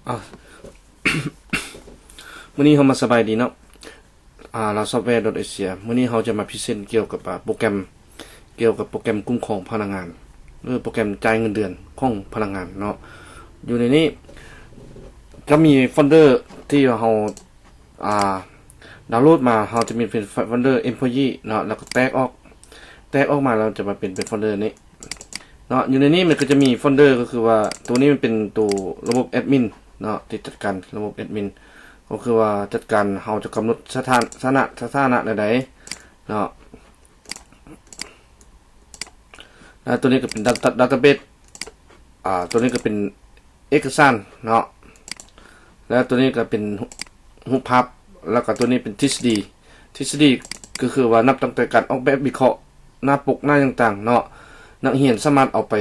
อ่ะ มื้อนี้เรามาสบายดีเนาะเราซอฟต์แวร์ .asia มื้อนี้เราจะมาพรีเซนต์เกี่ยวกับโปรแกรมคุ้มครองพนักงานหรือโปรแกรมจ่ายเงินเดือนของพนักงานเนาะอยู่ในนี้จะมีโฟลเดอร์ที่เราดาวน์โหลดมาเราจะมีเป็นโฟลเดอร์ employee เนาะแล้วก็แตกออกมาเราจะมาเป็นโฟลเดอร์นี้เนาะอยู่ในนี้มันก็จะมีโฟลเดอร์ก็คือว่าตัวนี้มันเป็นตัวระบบแอดมินเนาะที่จัดการระบบแอดมินก็คือว่าจัดการเราจะกำหนดสถานะใดๆเนาะตัวนี้ก็เป็นดัตต้าเบสตัวนี้ก็เป็นเอกสารเนาะแล้วตัวนี้ก็เป็นรูปภาพแล้วก็ตัวนี้เป็นทฤษฎีก็คือว่านับตั้งแต่การออกแบบวิเคราะห์หน้าปกหน้าต่างๆเนาะนักเรียนสามารถเอาไป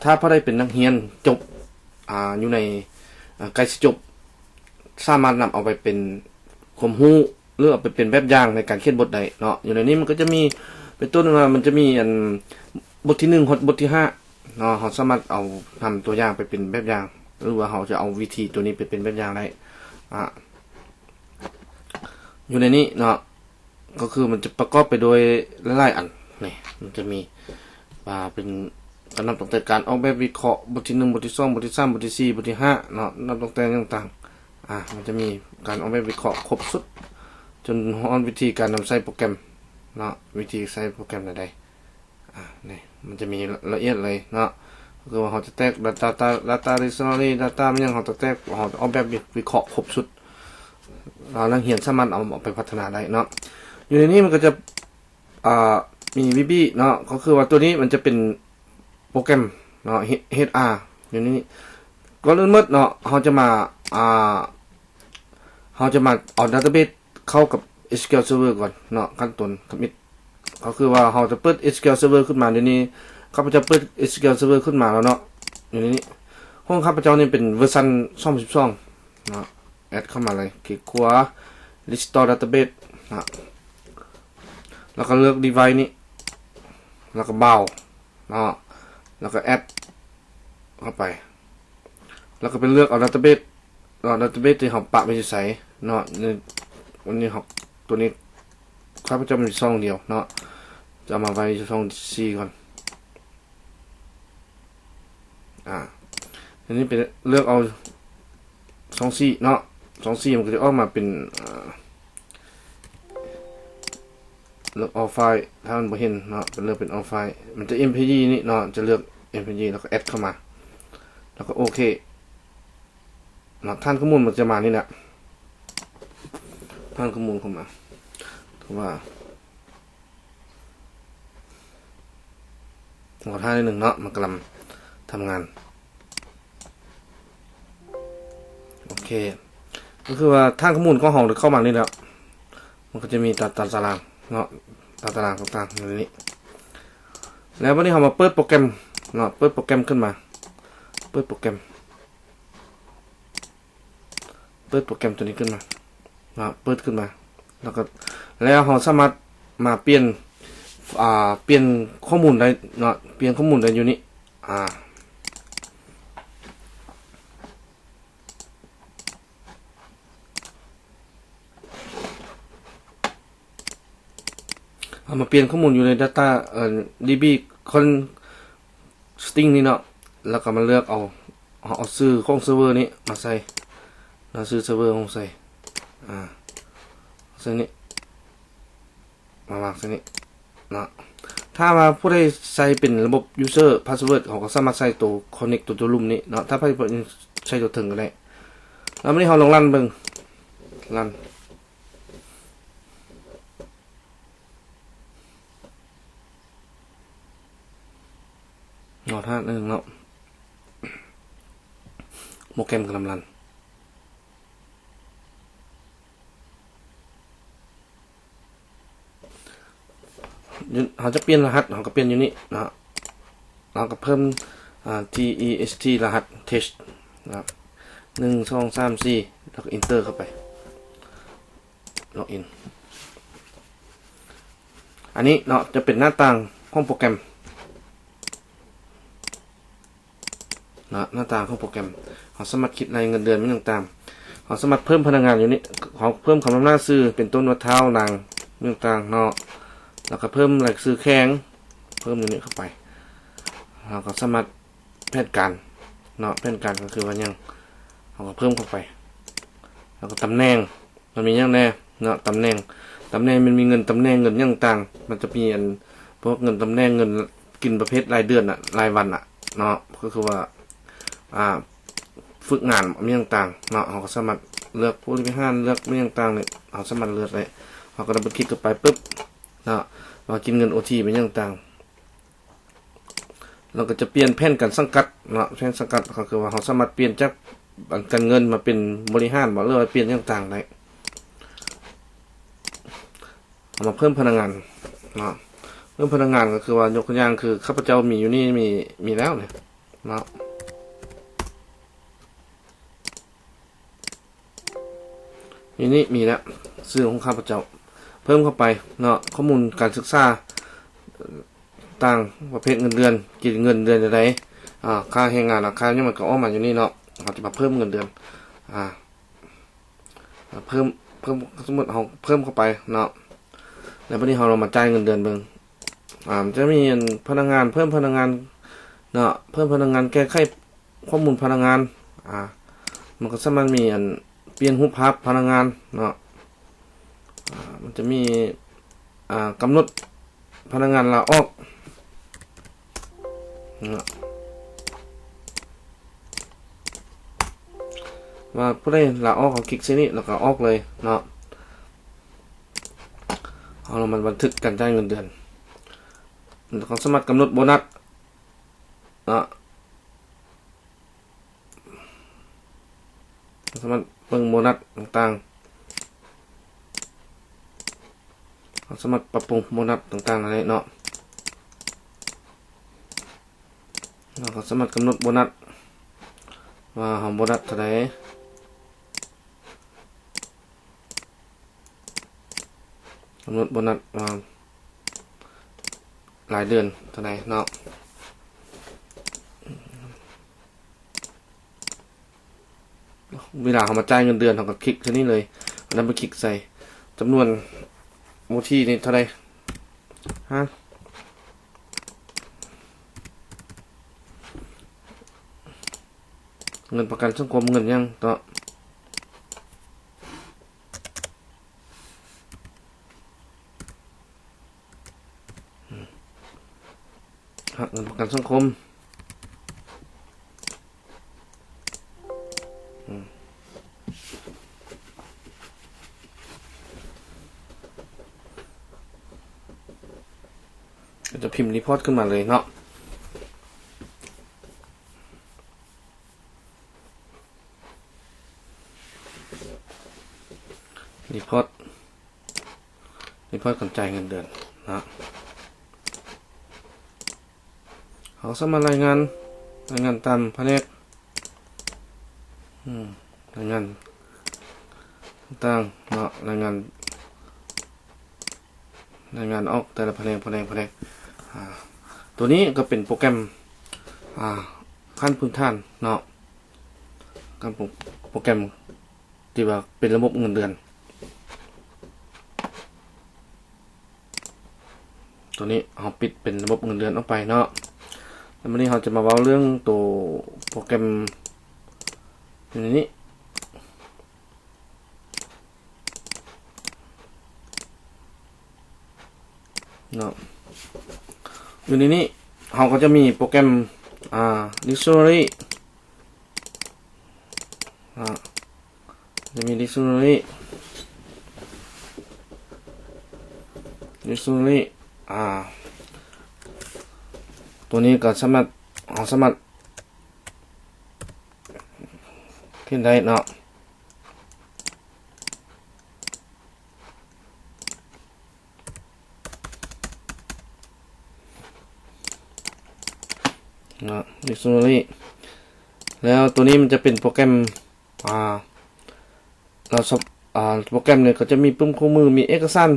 ถ้าพอได้เป็นนักเรียนจบอยู่ในใกล้สิจบสามารถนำเอาไปเป็นความรู้หรือเอาไปเป็นแบบอย่างในการเขียนบทใดเนาะอยู่ในนี้มันก็จะมีเป็นต้นว่ามันจะมีบทที่1บทที่5เนาะเราสามารถเอาทำตัวอย่างไปเป็นแบบอย่างหรือว่าเราจะเอาวิธีตัวนี้ไปเป็นแบบอย่างได้อยู่ในนี้เนาะก็คือมันจะประกอบไปโดยหลายๆอันนี่มันจะมีเป็นการนับตั้งแต่การออกแบบวิเคราะห์บทที่1บทที่2บทที่3บทที่4บทที่5เนาะนับตั้งแต่ต่างๆมันจะมีการออกแบบวิเคราะห์ครบสุดจนฮอดวิธีการนำใช้โปรแกรมเนาะวิธีใช้โปรแกรมใดๆนี่มันจะมีละเอียดเลยเนาะคือว่าเราจะแตก data dictionary data มันยังเราจะแตกเราออกแบบวิเคราะห์ครบสุดนักเรียนสามารถเอาไปพัฒนาได้เนาะอยู่ในนี้มันก็จะมีVBเนาะก็คือว่าตัวนี้มันจะเป็นโปรแกรมเนาะ HR อยู่นี้ก่อนอื่นหมดเนาะเราจะมาเอาดัตต้าเบสเข้ากับ SQL Server ก่อนเนาะขั้นตอนก็คือว่าเราจะเปิด SQL Server ขึ้นมาเดี๋ยวนี้ข้าพเจ้าเปิด SQL Server ขึ้นมาแล้วเนาะอยู่ในนี้ห้องข้าพเจ้านี่เป็นเวอร์ชัน2012เนาะแอดเข้ามาเลยคลิกขวา Restore Database นะแล้วก็เลือก Device นี้แล้วก็เบาเนาะแล้วก็ Add เข้าไปแล้วก็เป็นเลือกเอา Database ที่เราปะไปใส่เนาะวันนี้ตัวนี้ข้าพเจ้ามีช่องเดียวเนาะจะมาไว้ช่อง C ก่อนอันนี้เป็นเลือกเอาช่อง C เนาะช่อง C มันก็จะออกมาเป็นเลือก all file ถ้ามันบ่เห็นเนาะเป็นเลือกเป็น all file มันจะ MPG นี่เนาะจะเลือก MPG แล้วก็ add เข้ามาแล้วก็โอเคเนาะท่านข้อมูลมันจะมานี่แหละท่านข้อมูลเข้ามาถือว่าขอท่านนิดหนึ่งเนาะมันกำลังทำงานโอเคก็คือว่าท่านข้อมูลของห้องเข้ามานี่แล้วมันก็จะมีตารางเนาะตารางต่างๆในนี้แล้ววันนี้เรามาเปิดโปรแกรมเนาะเปิดโปรแกรมขึ้นมาเปิดโปรแกรมตัวนี้ขึ้นมาเนาะเปิดขึ้นมาแล้วเราสามารถมาเปลี่ยนข้อมูลได้เนาะเปลี่ยนข้อมูลได้อยู่นี่มาเปลี่ยนข้อมูลอยู่ใน data db string นี่เนาะแล้วก็มาเลือกเอาชื่อของเซิร์ฟเวอร์นี้มาใส่ชื่อเซิร์ฟเวอร์ของใส่ใส่นี้มาวางใส่นี้เนาะถ้ามาผู้ใดใส่เป็นระบบ user password เขาก็สามารถใส่ตัว connect ตัวลุ่มนี้เนาะถ้าผู้ใดใช้ตัวถึงก็ได้แล้ววันนี้เราลองรันเบิ่งรันเนาะท่านึงเนาะโปรแกรมกำลังรันเราจะเปลี่ยนรหัสเราก็เปลี่ยนอยู่นี่นะเราก็เพิ่มtest รหัส test นะครับ1 2 3 4แล้วก็ enter เข้าไปล็อกอินอันนี้เนาะจะเป็นหน้าต่างของโปรแกรม นะหน้าตาของโปรแกรมเขาสามารถคิดรายเงินเดือนไม่ต่างๆเขาสามารถเพิ่มพนักงานอยู่นี่เขาเพิ่มคำนำหน้าซื้อเป็นต้นวัดเท้านางเรื่องต่างเนาะแล้วก็เพิ่มรายซื้อแข้งเพิ่มอยู่นี่เข้าไปเราก็สามารถแผนการเนาะแผนการก็คือว่ายังเราก็เพิ่มเข้าไปแล้วก็ตำแหน่งมันมีอย่างแน่เนาะตำแหน่งมันมีเงินตำแหน่งเงินอย่างต่างมันจะมีอันพวกเงินตำแหน่งเงินกินประเภทรายเดือนอะรายวันอะเนาะก็คือว่าฝึกงานมีต่างๆเนาะเราก็สามารถเลือกผู้บริหารเลือกมีต่างๆเนี่ยเราสามารถเลือกได้เราก็ดับเบิลคลิกเข้าไปปุ๊บเนาะเรากินเงิน OT เป็นต่างๆเราก็จะเปลี่ยนแผนการสังกัดเนาะแผนสังกัดก็คือว่าเราสามารถเปลี่ยนจากการเงินมาเป็นบริหารบ่หรือว่าเปลี่ยนต่างๆได้เอามาเพิ่มพนักงานเนาะเพิ่มพนักงานก็คือว่ายกตัวอย่างคือข้าพเจ้ามีอยู่นี่มีแล้วเนี่ยเนาะอยู่นี่มีแล้วซื้อของข้าพเจ้าเพิ่มเข้าไปเนาะข้อมูลการศึกษาต่างประเภทเงินเดือนกินเงินเดือนอะไรค่าแรงงานราคาเนี่ยมันก็ออกมาอยู่นี่เนาะเราจะมาเพิ่มเงินเดือนเพิ่มสมมติเราเพิ่มเข้าไปเนาะแล้วพอดีเรามาจ่ายเงินเดือนเบิ่งมันจะมีพนักงานเพิ่มพนักงานเนาะเพิ่มพนักงานแก้ไขข้อมูลพนักงานมันก็สามารถมีเปลี่ยนรูปภาพพนักงานเนาะมันจะมีกำหนดพนักงานลาออกเนาะว่าผู้ใดลาออกเขาคลิกที่นี่แล้วก็ออกเลยเนาะเรามันบันทึกการจ่ายเงินเดือนเขาสามารถกำหนดโบนัสสามารถเบิ่งโบนัสต่างๆเขาสามารถปรับปรุงโบนัสต่างๆอะไรเนาะเราก็สามารถกำหนดโบนัสว่าของโบนัสเท่าไหร่กำหนดโบนัสรายเดือนเท่าไหร่เนาะเวลาเขามาจ่ายเงินเดือนเขาก็คลิกที่นี่เลยอันนั้นไปคลิกใส่จำนวนโมทีนี่เท่าไหร่เงินประกันสังคมเงินยังต่อเงินประกันสังคมจะพิมพ์รีพอร์ตขึ้นมาเลยเนาะรีพอร์ตการจ่ายเงินเดือนนะเขาสามารถรายงานตามแผนกรายงานต่างเนาะรายงานออกแต่ละแผนกตัวนี้ก็เป็นโปรแกรมขั้นพื้นฐานเนาะการโปรแกรมที่ว่าเป็นระบบเงินเดือนตัวนี้เราปิดเป็นระบบเงินเดือนออกไปเนาะแล้ววันนี้เราจะมาเว้าเรื่องตัวโปรแกรมอยู่ในนี้เนาะอยู่ในนี้เราก็จะมีโปรแกรมdictionary จะมี dictionary ตัวนี้ก็สามารถขึ้นได้เนาะdictionary แล้วตัวนี้มันจะเป็นโปรแกรมโปรแกรมเนี่ยก็จะมีปุ่มคู่มือมีเอกสาร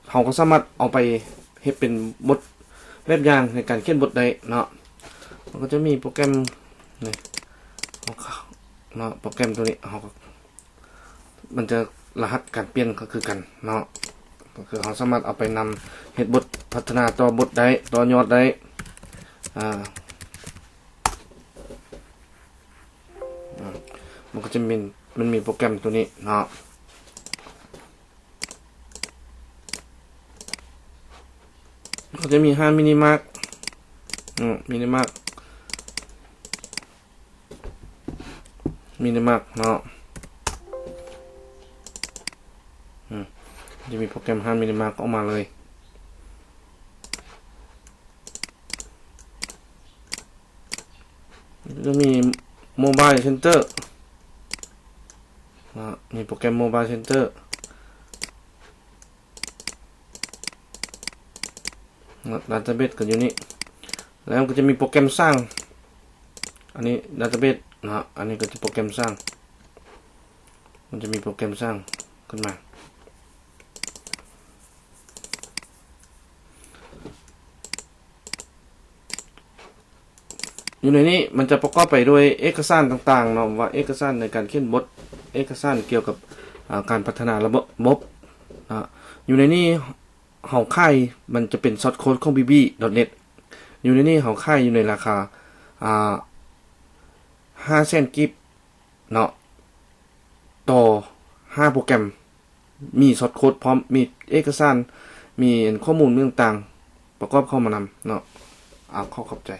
เราก็สามารถเอาไปให้เป็นบทแบบอย่างในการเขียนบทได้เนาะมันก็จะมีโปรแกรมนี่ เนาะโปรแกรมตัวนี้เขาก็มันจะรหัสการเปลี่ยนก็คือกันเนาะก็คือเขาสามารถเอาไปนำเฮ็ดบทพัฒนาต่อบทได้ต่อยอดได้มันก็จะมีโปรแกรมตัวนี้เนาะก็จะมี5มินิมาร์กมินิมาร์กเนาะจะมีโปรแกรม5มินิมาร์กออกมาเลยจะมีโมบายเซ็นเตอร์มีโปรแกรมโมบายเซ็นเตอร์ดัตต้าเบสก็อยู่นี่แล้วก็จะมีโปรแกรมสร้างอันนี้ดัตต้าเบสนะอันนี้ก็จะโปรแกรมสร้างมันจะมีโปรแกรมสร้างขึ้นมาอยู่ในนี้มันจะประกอบไปด้วยเอกสารต่างๆเนาะว่าเอกสารในการเขียนบทเอกสารเกี่ยวกับการพัฒนาระบบอยู่ในนี้เฮาค่ายมันจะเป็นซอร์สโค้ดของ bb.net อยู่ในนี้เฮาค่ายอยู่ในราคา5 เซนต์กิฟเนาะต่อ5โปรแกรมมีซอร์สโค้ดพร้อมมีเอกสารมีข้อมูลต่างๆประกอบเข้ามานำเนาะขอบใจ